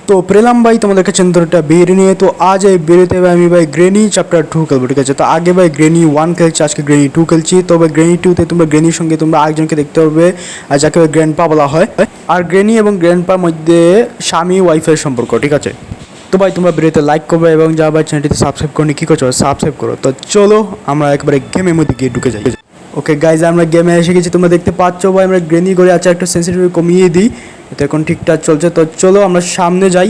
তো পেলাম ভাই তোমাদের কাছে নতুনটা বের নিয়ে। তো আজ এই বেরোতে হবে আমি ভাই গ্রেনি চ্যাপ্টার 2 খেলবো, ঠিক আছে। তো আগে ভাই গ্রেনি 1 খেলছি, আজকে গ্রেনি 2 খেলছি। তো ভাই গ্রেনি 2তে তোমরা গ্রেনির সঙ্গে তোমরা আরেকজনকে দেখতে পাবে, আর যাকে ভাই গ্র্যান্ডপা বলা হয়। আর গ্রেনি এবং গ্র্যান্ডপার মধ্যে স্বামী ওয়াইফের সম্পর্ক, ঠিক আছে। তো ভাই তোমরা ভিডিওতে লাইক করবে এবং যা ভাই চ্যানেলটিতে সাবস্ক্রাইব করনি কী করছো, সাবস্ক্রাইব করো। তো চলো আমরা একবারে গেমের মধ্যে গিয়ে ঢুকে যাই। ওকে গাইজ, আমরা গেমে এসে গেছি, তোমরা দেখতে পাচ্ছ ভাই আমরা গ্রেনি করে আছে, একটা সেন্সিটিভিটি কমিয়ে দিই। তো এখন ঠিকঠাক চলছে। তো চলো আমরা সামনে যাই।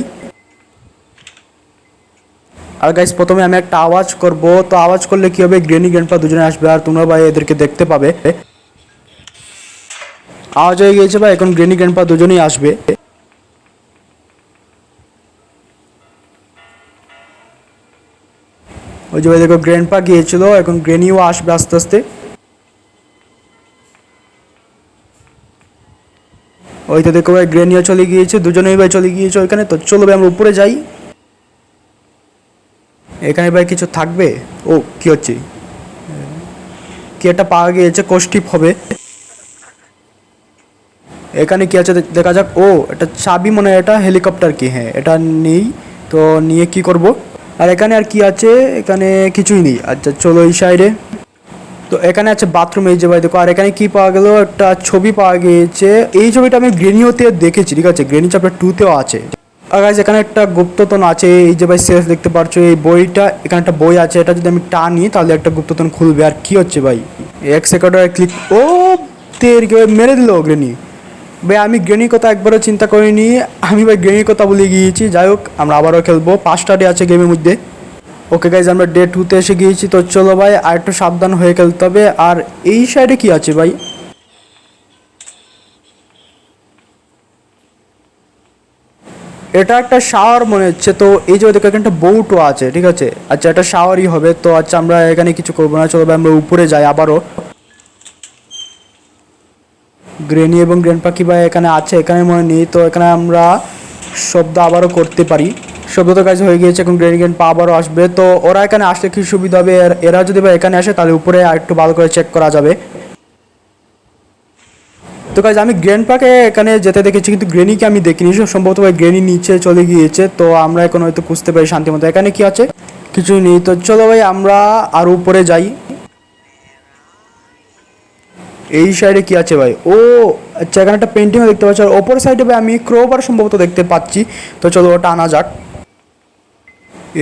আর গাইস প্রথমে আমি একটা আওয়াজ করব, তো আওয়াজ করলে কি হবে, গ্রেনি গ্র্যান্ডপা দুজনে আসবে আর তোমরা ভাই এদেরকে দেখতে পাবে। আওয়াজ হয়ে গিয়েছে ভাই, এখন গ্রেনি গ্র্যান্ডপা দুজনেই আসবে। ওই যে ভাই দেখো গ্র্যান্ডপা গিয়েছিল, এখন গ্রেনিও আসবে আস্তে আস্তে। ওই তো দেখো ভাই গ্রেনিও চলে গিয়েছে, দুজনেই ভাই চলে গিয়েছে ওইখানে। তো চলো ভাই আমরা উপরে যাই। এখানে ভাই কিছু থাকবে। ও কি হচ্ছে, কি একটা পাওয়া গিয়েছে, কোষ্টিপ হবে। এখানে কি আছে দেখা যাক। ও এটা চাবি মনে হয়, এটা হেলিকপ্টার কি, হ্যাঁ এটা নেই। তো নিয়ে কি করব। আর এখানে আর কি আছে, এখানে কিছুই নেই। আচ্ছা চলো এই সাইডে। তো এখানে আছে বাথরুম, এই যে ভাই দেখো। আর এখানে কি পাওয়া গেল, একটা ছবি পাওয়া গিয়েছে। এই ছবিটা আমি গ্রেনিওতে দেখেছি, ঠিক আছে, গ্রেনি চ্যাপ্টার 2তেও আছে। আর গাইস এখানে একটা গুপ্তধন আছে, এই যে ভাই সেলফ দেখতে পাচ্ছ, এই বইটা, এখানে একটা বই আছে, এটা যদি আমি টানি তাহলে একটা গুপ্তধন খুলবে। আর কি হচ্ছে ভাই, এক সেকেন্ডে ক্লিক। ও তের কি ভাই মেরে দিল গ্রেনি। ভাই আমি গ্রেনির কথা একবারও চিন্তা করিনি, আমি ভাই গ্রেনির কথা বলে গিয়েছি। যাই হোক আমরা আবারও খেলবো, 5টা ডে আছে গেমের মধ্যে। ওকে গাইজ আমরা ডে 2তে এসে গিয়েছি। তো চলো ভাই আর একটু সাবধান হয়ে খেলতে হবে। আর এই সাইডে কি আছে ভাই, এটা একটা শাওয়ার মনে হচ্ছে। তো এই যে দেখো এখানে একটা বোটও আছে, ঠিক আছে। আচ্ছা এটা শাওয়ারই হবে। তো আচ্ছা আমরা এখানে কিছু করবো না, চলো ভাই আমরা উপরে যাই আবারও। গ্রেনি এবং গ্র্যান্ডপা কি ভাই এখানে আছে, এখানে মনে নেই। তো এখানে আমরা শব্দ আবারও করতে পারি। শব্দ তো কাজ হয়ে গিয়েছে, এখন গ্রেনি গ্র্যান্ডপা আবারও আসবে। তো ওরা এখানে আসলে কি সুবিধা হবে, এরা যদি ভাই এখানে আসে তাহলে উপরে আর একটু ভালো করে চেক করা যাবে। তো কাজ আমি গ্র্যান্ডপাকে এখানে যেতে দেখেছি, কিন্তু গ্রেনিকে আমি দেখিনি। সম্ভবত ভাই গ্রেনি নিচে চলে গিয়েছে। তো আমরা এখন হয়তো খুঁজতে পারি শান্তি মতো। এখানে কি আছে, কিছুই নেই। তো চলো ভাই আমরা আর উপরে যাই। এই সাইডে কি আছে ভাই, ও আচ্ছা এখানে একটা পেন্টিংও দেখতে পাচ্ছি। আর ওপর সাইডে ভাই আমি ক্রোবার সম্ভবত দেখতে পাচ্ছি। তো চলো ওটা আনা যাক।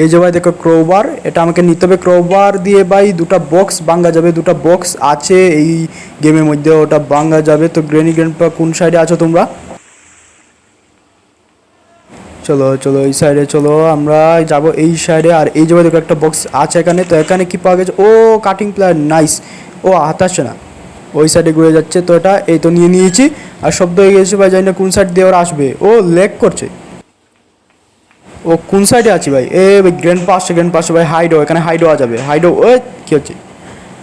এই যে ভাই দেখো ক্রোবার, এটা আমাকে নিতে হবে। ক্রোবার দিয়ে ভাই দুটা বক্স ভাঙা যাবে, দুটা বক্স আছে এই গেমের মধ্যে, ওটা ভাঙা যাবে। তো গ্রেনি গ্র্যান্ডপা কোন সাইডে আছো তোমরা, চলো চলো এই সাইডে চলো, আমরা যাব এই সাইডে। আর এই যে ভাই দেখো একটা বক্স আছে এখানে। তো এখানে কি পাওয়া গেছে, ও কাটিং প্লেয়ার, নাইস। ও হাত আসছে না, ওই সাইডে ঘুরে যাচ্ছে। তো এটা এই তো নিয়ে নিয়েছি। আর শব্দ হয়ে গেছে ভাই, জানি না কোন সাইড দিয়ে ওরা আসবে। ও লেগ করছে, ও কোন সাইডে আছি ভাই, এ ভাই গ্র্যান্ডপা আসছে, গ্র্যান্ডপা আসছে ভাই। হাইডো, এখানে হাইড হওয়া যাবে, হাইডো। ও কী হচ্ছে।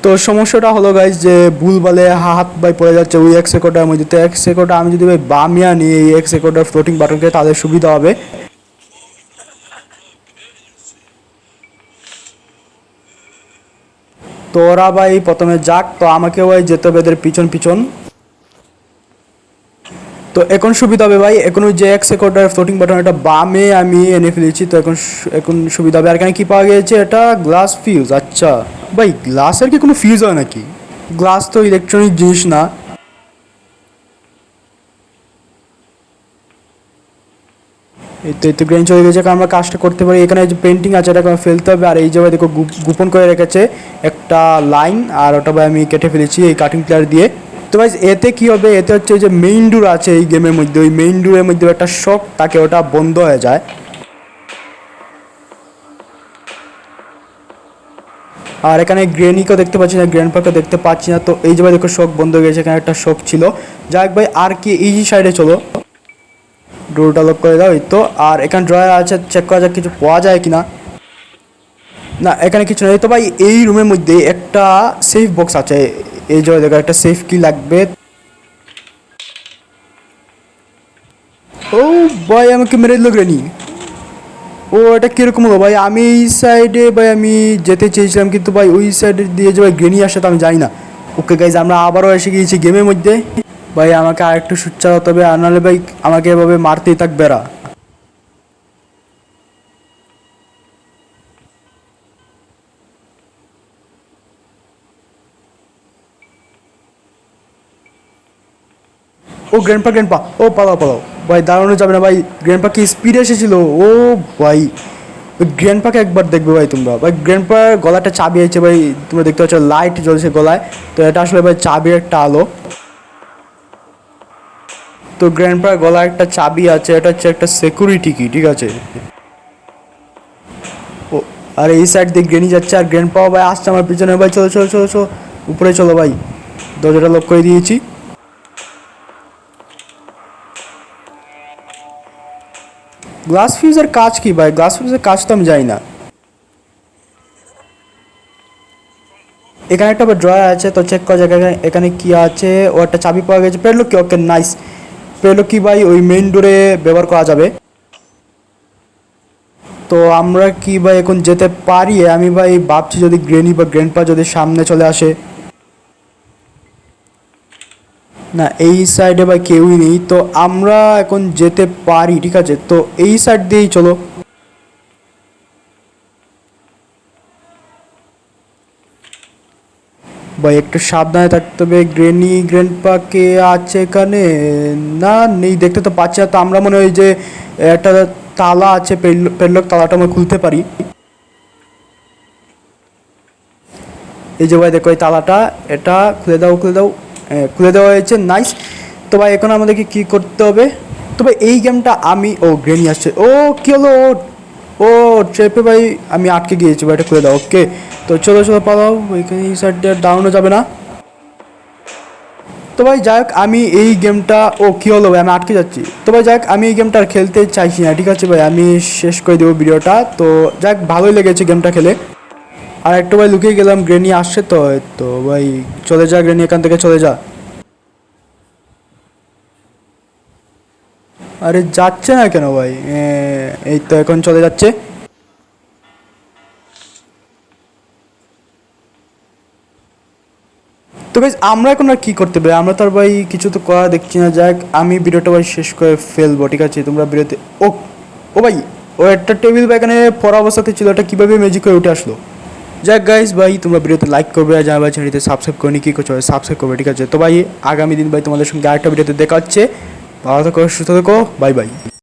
তো সমস্যাটা হলো গাইজ যে ভুলভালে হাত ভাই পড়ে যাচ্ছে ওই এক সেকেন্ডের মধ্যে। তো এক সেকেন্ডে আমি যদি ভাই বামিয়া নিয়ে এই এক সেকেন্ডের ফ্লোটিং বাটনকে, তাদের সুবিধা হবে। তো ওরা ভাই প্রথমে যাক, তো আমাকে ভাই যেতে হবে এদের পিছন পিছন। তো এখন সুবিধা হবে ভাই, এখন ওই যে এক সেকেন্ডের ফ্লোটিং বাটন এটা বামে আমি এনে ফেলেছি। তো এখন সুবিধা হবে। আর এখানে কি পাওয়া গিয়েছে, এটা গ্লাস ফিউজ। আচ্ছা ভাই গ্লাসের কি কোনো ফিউজ হয় নাকি, গ্লাস তো ইলেকট্রনিক জিনিস না। এই তো গ্রেন চলে গেছে, আমরা কাজটা করতে পারি। এখানে যে পেন্টিং আছে এটাকে ফেলতে হবে। আর এই জায়গায় দেখো গোপন করে রেখেছে একটা লাইন, আর ওটা ভাই আমি কেটে ফেলেছি এই কাটিং প্লেয়ার দিয়ে। তো ভাই এতে কি হবে, এতে হচ্ছে যে মেইন ডোর আছে এই গেমের মধ্যে, ওই মেইন ডোরের মধ্যে একটা শক থাকে, ওটা বন্ধ হয়ে যায়। আর এখানে গ্রেনিকেও দেখতে পাচ্ছি না, গ্র্যান্ডপাকে দেখতে পাচ্ছি না। তো এই যে ভাই দেখো শক বন্ধ হয়ে গেছে, এখানে একটা শক ছিল। যাক ভাই আর কি, এই সাইডে চলো, ডোরটা লক করে দাও। এই তো, আর এখানে ড্রয়ার আছে, চেক করা যাক কিছু পাওয়া যায় কিনা। না এখানে কিছু নেই। তো ভাই এই রুমের মধ্যে একটা সেফ বক্স আছে, এই যে দেখো একটা সেফ কি লাগবে। ও ভাই আমাকে মেরে দিল গ্রেনি। ও এটা কীরকম হলো ভাই, আমি এই সাইডে ভাই আমি যেতে চেয়েছিলাম, কিন্তু ভাই ওই সাইডে দিয়ে যে ভাই গ্রেনি আসে তো আমি জানি না। ওকে গাইজ আমরা আবারও এসে গিয়েছি গেমের মধ্যে। ভাই আমাকে আর একটু সুচ্চার হতে হবে, আর নাহলে ভাই আমাকে এভাবে মারতেই থাকবে এরা। ও গ্র্যান্ডপা গ্র্যান্ডপা, ও পালাও পালাও ভাই, দাঁড়ানো যাবে না ভাই, গ্র্যান্ডপা কি স্পিড এসেছিল, ও ভাই ওই গ্র্যান্ডপাকে একবার দেখবে ভাই তোমরা ভাই, গ্র্যান্ডপার গলাটা চাবি আছে ভাই, তোমরা দেখতে পাচ্ছ লাইট জ্বলছে গলায়, তো এটা আসলে ভাই চাবির একটা আলো। তো গ্র্যান্ডপার গলায় একটা চাবি আছে, এটা হচ্ছে একটা সিকিউরিটি কি, ঠিক আছে। ও আর এই সাইড দিয়ে গ্রেনি যাচ্ছে, আর গ্র্যান্ডপাও ভাই আসছে আমার পিছনে ভাই, চলো চলো চলো চলো উপরে চলো ভাই, দরজাটা লক করে দিয়েছি। গ্লাস ফিউজের কাজ কি ভাই, গ্লাস ফিউজের কাজ তো আমি জানি না। এখানে একটা ড্রয়ার আছে, তো চেক করা যাক এখানে কি আছে। ও একটা চাবি পাওয়া গেছে, পেলো কি, ওকে নাইস। পেলো কি ভাই, ওই মেইন ডোরে ব্যবহার করা যাবে। তো আমরা কি ভাই এখন যেতে পারি? আমি ভাই ভাবছি যদি গ্রেনি বা গ্র্যান্ডপা যদি সামনে চলে আসে। না এই সাইডে ভাই কেউই নেই, তো আমরা এখন যেতে পারি, ঠিক আছে, তো এই সাইড দিয়েই চলো। ভাই একটু সাবধানে থাকতে হবে, গ্রেনি গ্র্যান্ডপা কে আছে এখানে? না নেই, দেখতে তো পাচ্ছি না, তো আমরা মনে হয় যে একটা তালা আছে, পেডলক তালাটা আমরা খুলতে পারি। এই যে ভাই দেখো এই তালাটা, এটা খুলে দাও খুলে দাও, খুলে দেওয়া হয়েছে, নাইস। তো ভাই এখন আমাদেরকে কী করতে হবে? তো ভাই এই গেমটা আমি, ও গ্রেনি আসছে, ও কী হলো, ও ট্রেপে ভাই আমি আটকে গিয়েছি ভাই, এটা খুলে দাও, ওকে। তো চলো চলো পালাও, ওইখানে এই সাইড দিয়ে ডাউনও যাবে না। তো ভাই যাই হোক আমি এই গেমটা, ও কী হলো ভাই, আমি আটকে যাচ্ছি। তো ভাই যাই হোক আমি এই গেমটা আর খেলতে চাইছি না, ঠিক আছে ভাই, আমি শেষ করে দেবো ভিডিওটা। তো যাক ভালোই লেগেছে গেমটা খেলে। আর একটু ভাই লুকিয়ে গেলাম, গ্রেনি আসছে, তো তো ভাই চলে যা গ্রেনি, এখান থেকে চলে যা। আরে যাচ্ছে না কেন ভাই, এই তো এখন চলে যাচ্ছে। তো ভাই আমরা এখন আর কী করতে পারি, আমরা তো আর ভাই কিছু তো করা দেখছি না। যাক আমি ভিডিওটা ভাই শেষ করে ফেলবো, ঠিক আছে, তোমরা ভিডিওতে, ও ও ভাই ও একটা টেবিল বা এখানে পড়া অবস্থাতে ছিল, এটা কীভাবে ম্যাজিক হয়ে উঠে আসলো। যাক গাইস ভাই তোমরা ভিডিওতে লাইক করবে, আর যারা ভাই চ্যানেলতে সাবস্ক্রাইব করেনি কী করছো সাবস্ক্রাইব করবে, ঠিক আছে। তো ভাই আগামী দিন ভাই তোমাদের সঙ্গে আরেকটা ভিডিওতে দেখা হচ্ছে, ভালো থাকো সুস্থ থাকো, বাই বাই।